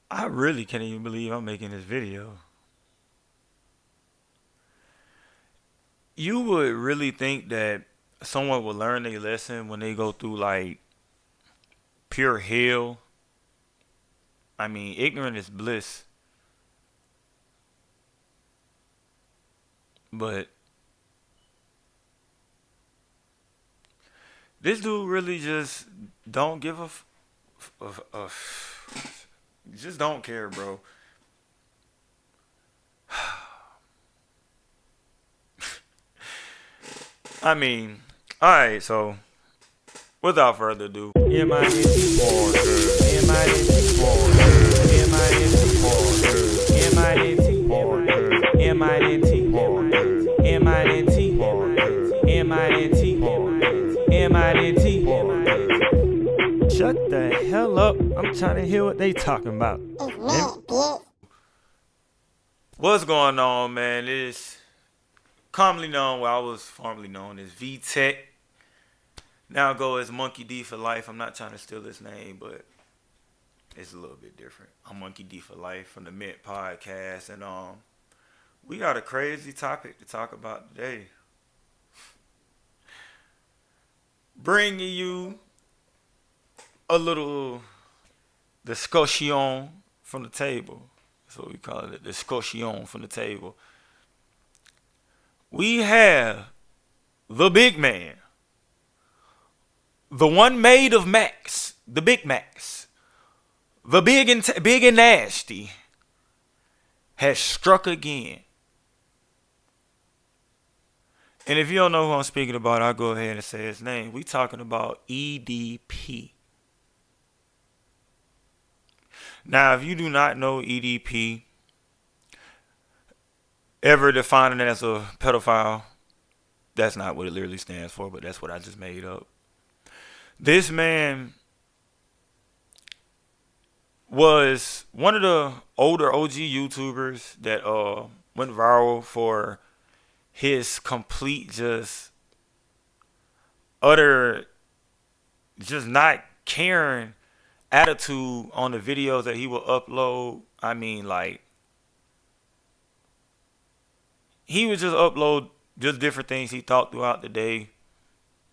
I really can't even believe I'm making this video. You would really think that someone would learn a lesson when they go through like pure hell. I mean, ignorant is bliss, but this dude really just don't give just don't care, bro. I mean, all right, so without further ado, M-I-N-T Shut the hell up. I'm trying to hear what they talking about. What's going on, man? It is commonly known, well, I was formerly known as V-Tech. Now I go as Monkey D for life. I'm not trying to steal his name, but it's a little bit different. I'm Monkey D for life from the Mint Podcast, and we got a crazy topic to talk about today. Bringing you a little discussion from the table. That's what we call it, discussion from the table. We have the big man, the one made of Max, the Big Max, the big and nasty, has struck again. And if you don't know who I'm speaking about, I'll go ahead and say his name. We talking about EDP. Now, if you do not know EDP, ever defining it as a pedophile, that's not what it literally stands for, but that's what I just made up. This man was one of the older OG YouTubers that went viral for his complete just utter just not caring attitude on the videos that he would upload. I mean, like, he would just upload just different things he thought throughout the day,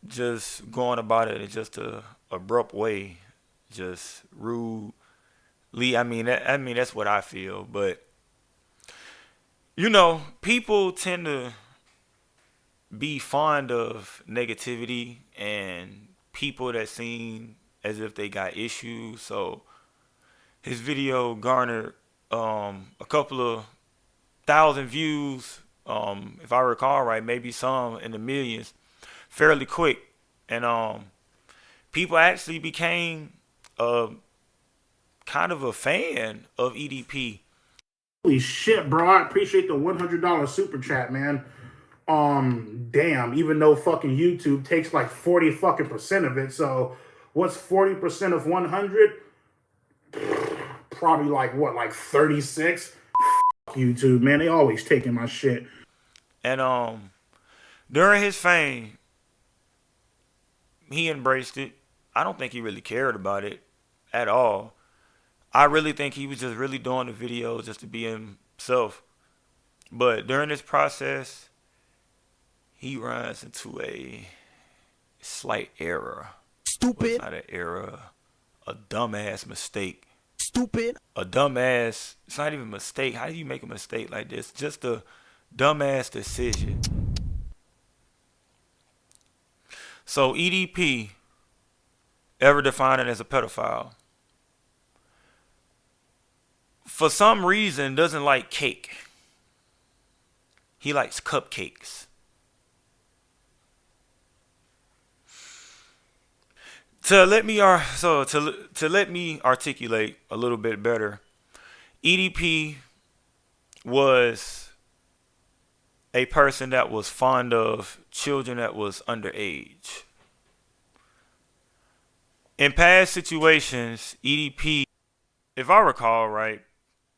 just going about it in just a abrupt way, just rude. I mean that's what I feel, but people tend to be fond of negativity and people that seem as if they got issues. So his video garnered a couple of thousand views, if I recall right, maybe some in the millions, fairly quick, and people actually became kind of a fan of EDP. Holy shit, bro. I appreciate the $100 super chat, man. Damn, even though fucking YouTube takes like 40 fucking percent of it. So what's 40% of 100? Probably like what, like 36? YouTube, man. They always taking my shit. And during his fame, he embraced it. I don't think he really cared about it at all. I really think he was just really doing the videos just to be himself. But during this process, he runs into a slight error. Well, it's Stupid. not an error, a dumbass mistake. Stupid. A dumbass, it's not even a mistake. How do you make a mistake like this? Just a dumbass decision. So EDP, ever defined as a pedophile, for some reason doesn't like cake. He likes cupcakes. To let me articulate a little bit better, EDP was a person that was fond of children that was underage. In past situations, EDP, if I recall right,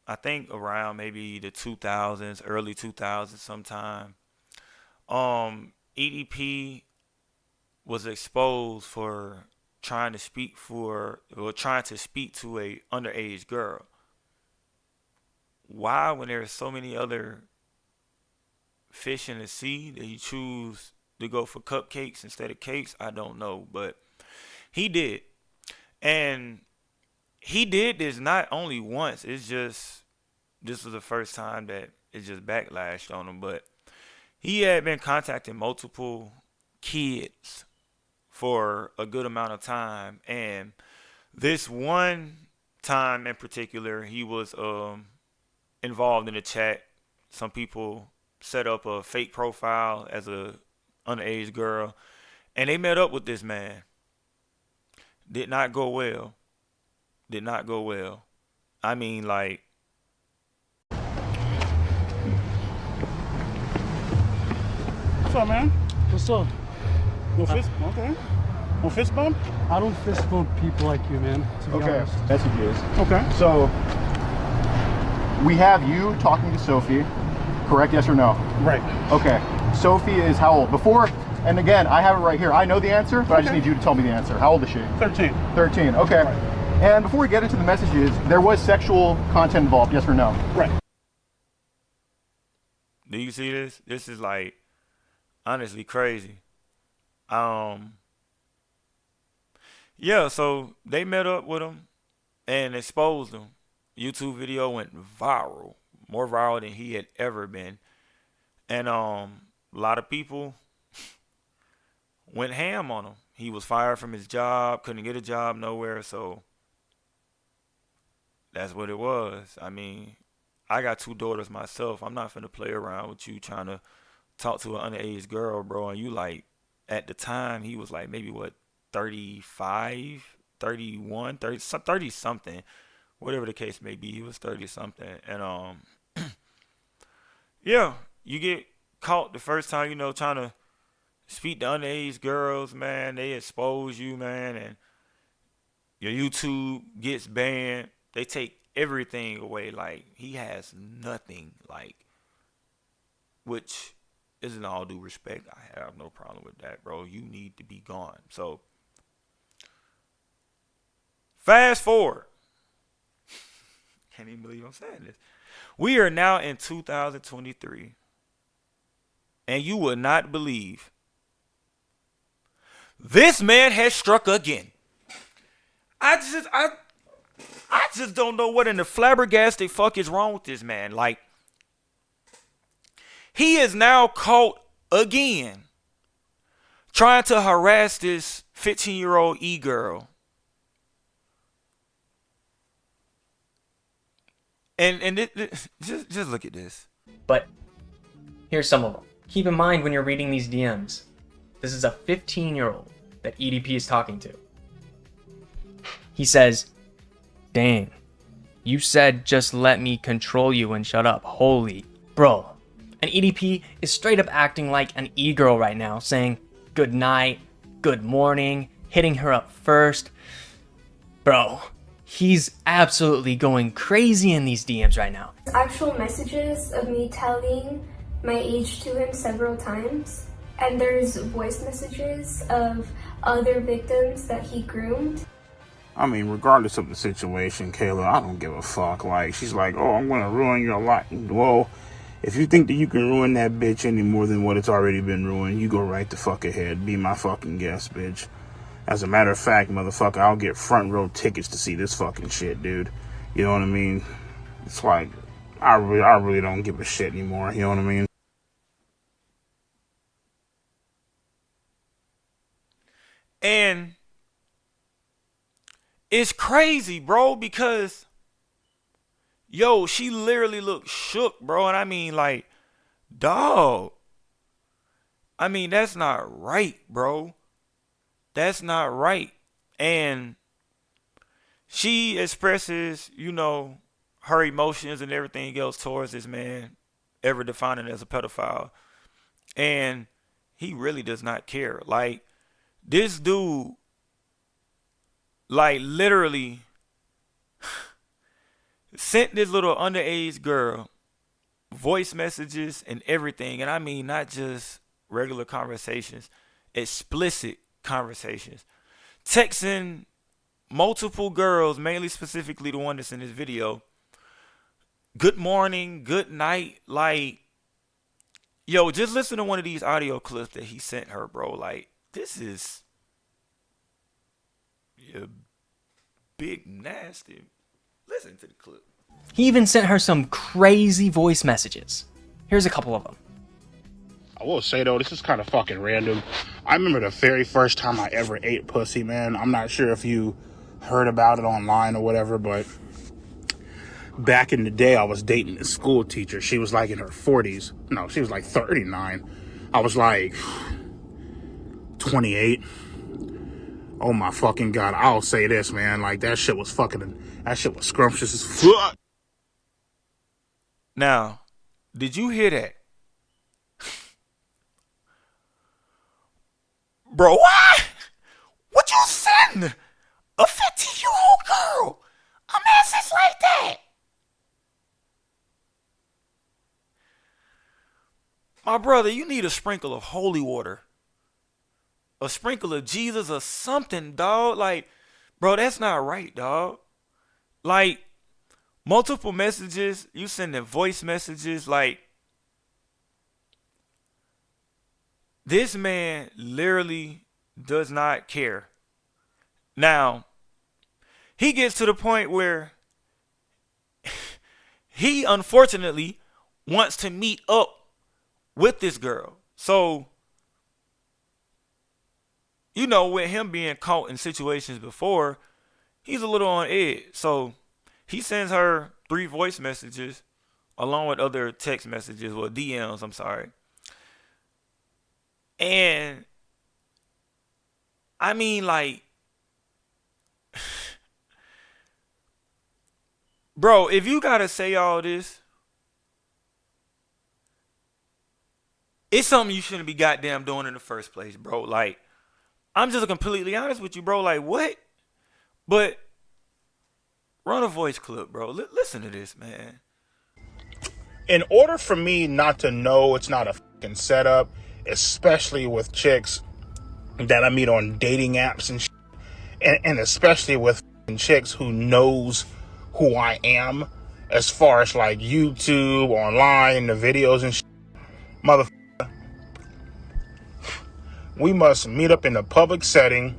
I think around maybe the 2000s, early 2000s sometime, EDP was exposed for trying to speak to a underage girl. why, when there are so many other fish in the sea, that he choose to go for cupcakes instead of cakes, I don't know. But he did. And he did this not only once. It's just this was the first time that it just backlashed on him. But he had been contacting multiple kids for a good amount of time, and this one time in particular, he was involved in a chat. Some people set up a fake profile as a underage girl, and they met up with this man. Did not go well. Did not go well. I mean, like, What's up, man? What's up? No fist? Okay. No fist bump? I don't fist bump people like you, man. To be Okay, honest. messages. Okay. So, we have you talking to Sophie, correct? Yes or no? Right. Okay. Sophie is how old? Before, and again, I have it right here. I know the answer, but I just need you to tell me the answer. How old is she? 13. 13. Okay. Right. And before we get into the messages, there was sexual content involved, yes or no? Right. do you see this? This is like honestly crazy. Yeah, so they met up with him and exposed him. YouTube video went viral, more viral than he had ever been. And a lot of people went ham on him. He was fired from his job, couldn't get a job nowhere, so that's what it was. I mean, I got 2 daughters myself. I'm not finna play around with you trying to talk to an underage girl, bro. And you like, at the time, he was like maybe what, 35, 31, 30 something. Whatever the case may be, he was 30 something. And yeah, you get caught the first time, you know, trying to speak to underage girls, man. They expose you, man, and your YouTube gets banned. They take everything away. Like, he has nothing, like, which is in all due respect. I have no problem with that, bro. You need to be gone. So, fast forward. Can't even believe I'm saying this. We are now in 2023. And you will not believe this man has struck again. I just don't know what in the flabbergasted fuck is wrong with this man. Like, he is now caught again trying to harass this 15-year-old e-girl. And just look at this. But here's some of them. Keep in mind when you're reading these DMs, this is a 15-year-old that EDP is talking to. He says, "Dang, you said just let me control you and shut up. Holy bro." And EDP is straight up acting like an e-girl right now, saying good night, good morning, hitting her up first. Bro, he's absolutely going crazy in these DMs right now. Actual messages of me telling my age to him several times, and there's voice messages of other victims that he groomed. I mean, regardless of the situation, Kayla, I don't give a fuck. Like, she's like, oh, I'm gonna ruin your life. Well, if you think that you can ruin that bitch any more than what it's already been ruined, you go right the fuck ahead. Be my fucking guest, bitch. As a matter of fact, motherfucker, I'll get front row tickets to see this fucking shit, dude. You know what I mean? It's like, I really don't give a shit anymore. You know what I mean? And it's crazy, bro, because, yo, she literally looked shook, bro. And I mean, like, dog. I mean, that's not right, bro. That's not right. And she expresses, you know, her emotions and everything else towards this man, ever defining as a pedophile. And he really does not care. Like, this dude, like, literally sent this little underage girl voice messages and everything. And I mean, not just regular conversations, explicit conversations. Texting multiple girls, mainly specifically the one that's in this video, good morning, good night. Like, yo, just listen to one of these audio clips that he sent her, bro. Like, this is big nasty. Listen to the clip. He even sent her some crazy voice messages. Here's a couple of them. I will say, though, this is kind of fucking random. I remember the very first time I ever ate pussy, man. I'm not sure if you heard about it online or whatever, but back in the day, I was dating a school teacher. She was like in her 40s. No, she was like 39. I was like 28. Oh my fucking God. I'll say this, man. Like, that shit was scrumptious as fuck. Now, did you hear that? Bro, why? What you send a 15-year-old girl a message like that? My brother, you need a sprinkle of holy water. A sprinkle of Jesus or something, dog. Like, bro, that's not right, dog. Like, multiple messages, you sending voice messages, like, this man literally does not care. Now, he gets to the point where he unfortunately wants to meet up with this girl. So, you know, with him being caught in situations before, he's a little on edge. So, he sends her 3 voice messages along with other text messages, or DMs, I'm sorry. And I mean, like, bro, if you gotta say all this, it's something you shouldn't be goddamn doing in the first place, bro. Like, I'm just completely honest with you, bro. Like, what? But run a voice clip, bro. Listen to this, man. In order for me not to know it's not a fucking setup, especially with chicks that I meet on dating apps and shit, and especially with chicks who knows who I am, as far as like YouTube, online, the videos and shit, motherfucker, we must meet up in a public setting,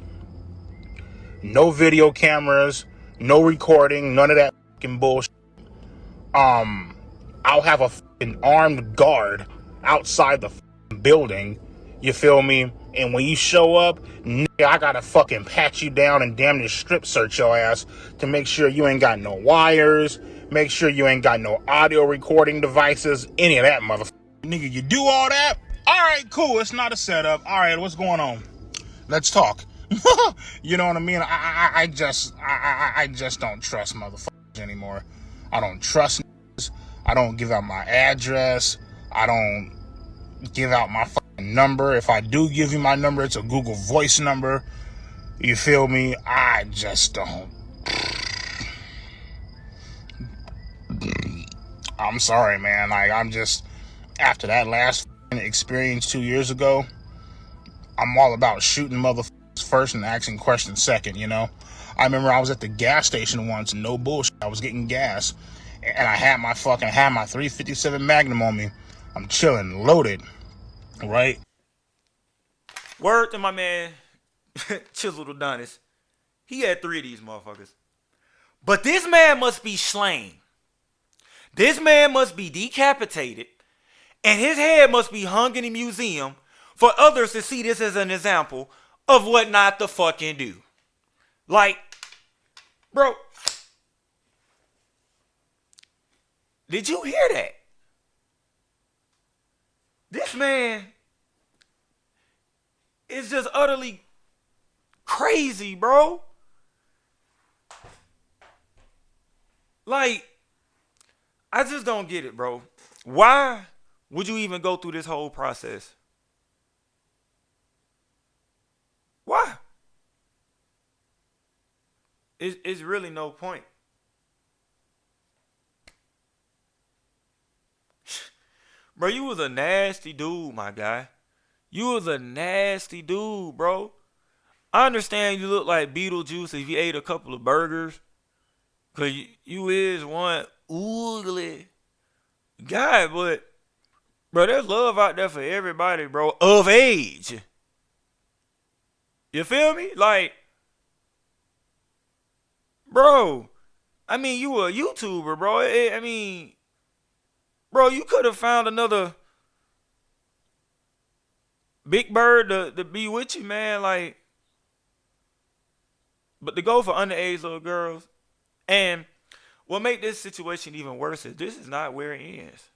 no video cameras, no recording, none of that fucking bullshit. I'll have a fucking armed guard outside the building, you feel me? And when you show up, nigga, I gotta fucking pat you down and damn near strip search your ass to make sure you ain't got no wires, make sure you ain't got no audio recording devices, any of that, motherfucker. Nigga, you do all that? Alright, cool, it's not a setup. Alright, what's going on? Let's talk. You know what I mean? I just don't trust motherfuckers anymore. I don't trust niggas. I don't give out my address. I don't give out my fucking number. If I do give you my number, it's a Google Voice number. You feel me? I just don't. I'm sorry, man. Like, I'm just, after that last experience 2 years ago, I'm all about shooting motherfuckers first and asking questions second, you know? I remember I was at the gas station once, no bullshit. I was getting gas, and I had my 357 Magnum on me. I'm chilling, loaded, right? Word to my man, Chiseled Adonis. He had 3 of these motherfuckers. But this man must be slain. This man must be decapitated. And his head must be hung in a museum for others to see this as an example of what not to fucking do. Like, bro, did you hear that? This man is just utterly crazy, bro. Like, I just don't get it, bro. Why would you even go through this whole process? Why? It's really no point. Bro, you was a nasty dude, my guy. You was a nasty dude, bro. I understand you look like Beetlejuice if you ate a couple of burgers. Because you is one oogly guy, but bro, there's love out there for everybody, bro, of age. You feel me? Like, bro, I mean, you a YouTuber, bro. I mean, bro, you could have found another big bird to be with you, man. Like, but to go for underage little girls. And what make this situation even worse is this is not where it ends.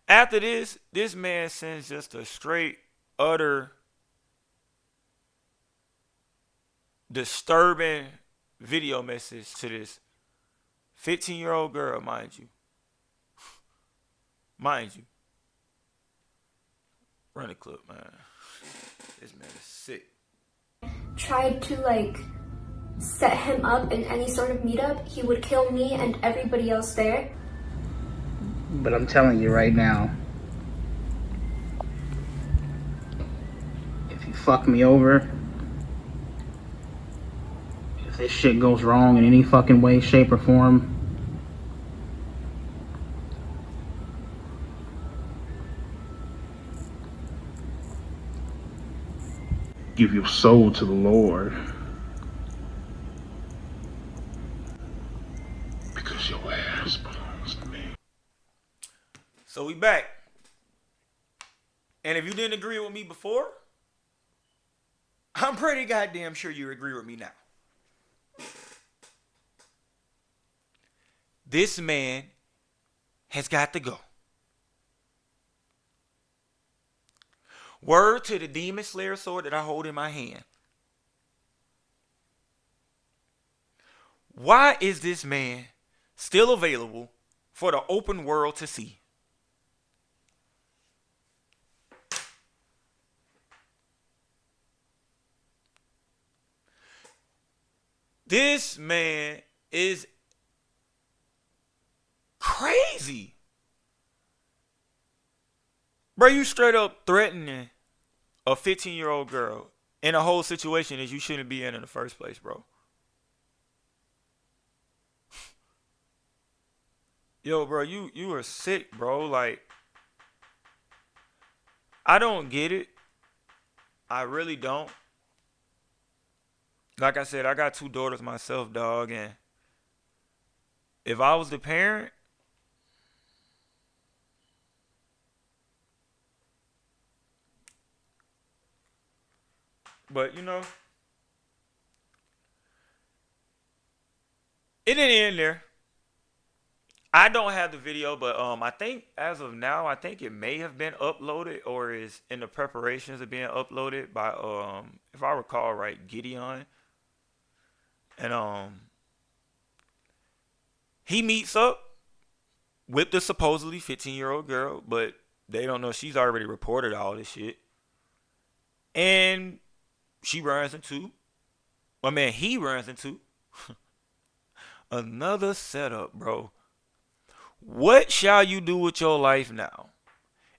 After this man sends just a straight, utter, disturbing video message to this 15-year-old girl, mind you. Mind you. Run the clip, man. This man is sick. Tried to like set him up in any sort of meetup, he would kill me and everybody else there. But I'm telling you right now, if you fuck me over, if this shit goes wrong in any fucking way, shape, or form, give your soul to the Lord. Because your ass belongs to me. So we back. And if you didn't agree with me before, I'm pretty goddamn sure you agree with me now. This man has got to go. Word to the demon slayer sword that I hold in my hand. Why is this man still available for the open world to see? This man is crazy. Bro, you straight up threatening a 15-year-old girl in a whole situation that you shouldn't be in the first place, bro. Yo, bro, you are sick, bro. Like, I don't get it. I really don't. Like I said, I got 2 daughters myself, dog, and if I was the parent, but you know, it didn't end there. I don't have the video, but I think as of now, I think it may have been uploaded or is in the preparations of being uploaded by if I recall right, Gideon. And he meets up with the supposedly 15-year-old girl, but they don't know she's already reported all this shit. And she runs into, he runs into another setup, bro. What shall you do with your life now?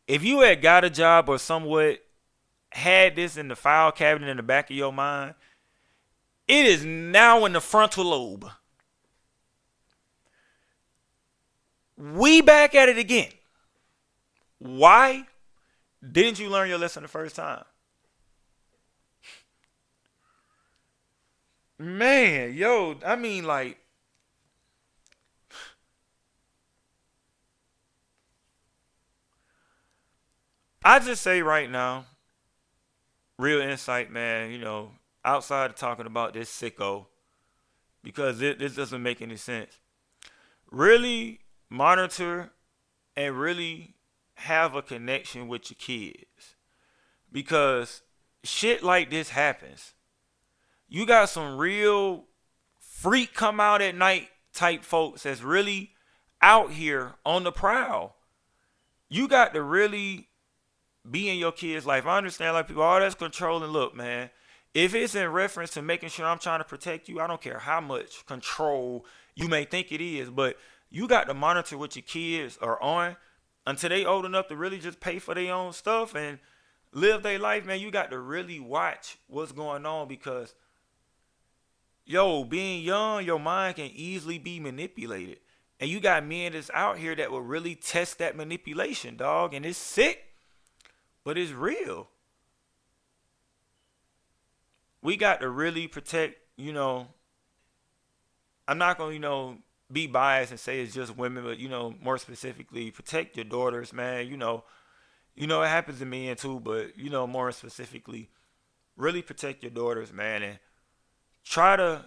If you had got a job or somewhat had this in the file cabinet in the back of your mind, it is now in the frontal lobe. We back at it again. Why? Didn't you learn your lesson the first time? Man, yo, I mean, like, I just say right now, real insight, man, you know, outside of talking about this sicko, because this doesn't make any sense. Really monitor and really have a connection with your kids, because shit like this happens. You got some real freak come out at night type folks that's really out here on the prowl. You got to really be in your kids' life. I understand like people, that's controlling. Look, man, if it's in reference to making sure I'm trying to protect you, I don't care how much control you may think it is, but you got to monitor what your kids are on until they old enough to really just pay for their own stuff and live their life, man. You got to really watch what's going on, because yo, being young, your mind can easily be manipulated. And you got men that's out here that will really test that manipulation, dog. And it's sick, but it's real. We got to really protect, I'm not going to, be biased and say it's just women, but, more specifically, protect your daughters, man. It happens to men too, but, more specifically, really protect your daughters, man. And try to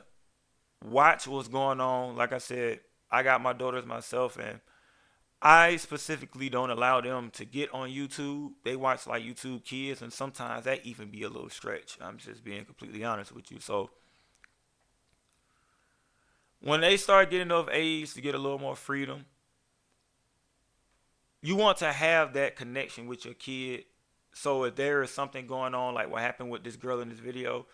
watch what's going on. Like I said, I got my daughters myself, and I specifically don't allow them to get on YouTube. They watch like YouTube Kids, and sometimes that even be a little stretch. I'm just being completely honest with you. So when they start getting of age to get a little more freedom, you want to have that connection with your kid. So if there is something going on, like what happened with this girl in this video,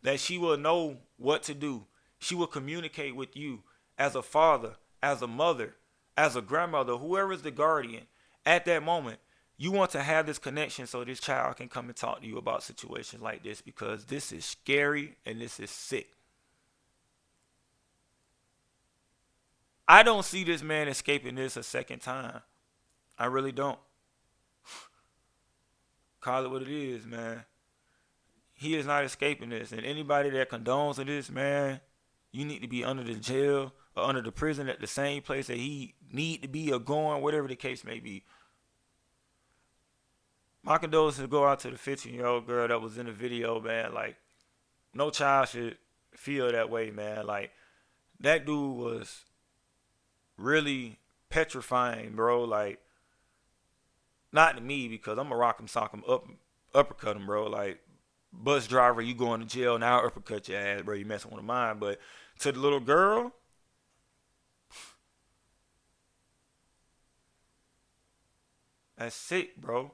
that she will know what to do. She will communicate with you as a father, as a mother, as a grandmother, whoever is the guardian at that moment. You want to have this connection so this child can come and talk to you about situations like this, because this is scary and this is sick. I don't see this man escaping this a second time. I really don't. Call it what it is, man. He is not escaping this. And anybody that condones this, man, you need to be under the jail or under the prison at the same place that he need to be or going, whatever the case may be. My condolences go out to the 15-year-old girl that was in the video, man. Like, no child should feel that way, man. Like, that dude was really petrifying, bro. Like, not to me, because I'm gonna rock him, sock him, uppercut him, bro. Like, bus driver, you going to jail now, uppercut your ass, bro. You messing with mine. But to the little girl, that's sick, bro.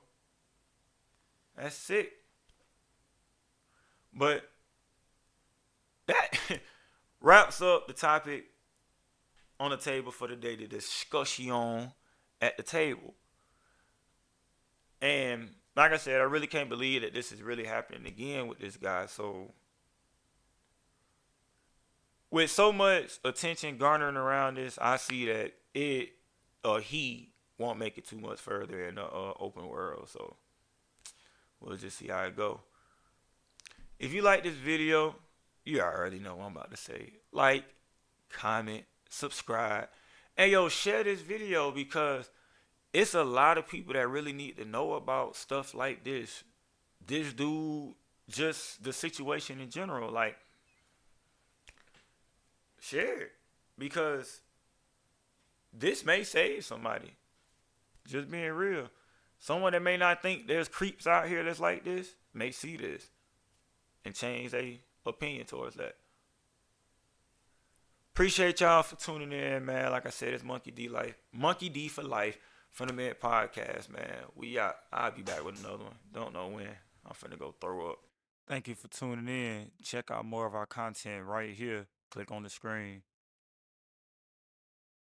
That's sick. But that wraps up the topic on the table for the day, the discussion at the table. And like I said, I really can't believe that this is really happening again with this guy. So with so much attention garnering around this, I see that it or he won't make it too much further in the open world. So we'll just see how it go. If you like this video, you already know what I'm about to say. Like, comment, subscribe, and yo, share this video, because it's a lot of people that really need to know about stuff like this. This dude, just the situation in general. Like, share it, because this may save somebody. Just being real. Someone that may not think there's creeps out here that's like this may see this and change their opinion towards that. Appreciate y'all for tuning in, man. Like I said, it's Monkey D for life from the Med Podcast, man. We out. I'll be back with another one. Don't know when. I'm finna go throw up. Thank you for tuning in. Check out more of our content right here. Click on the screen.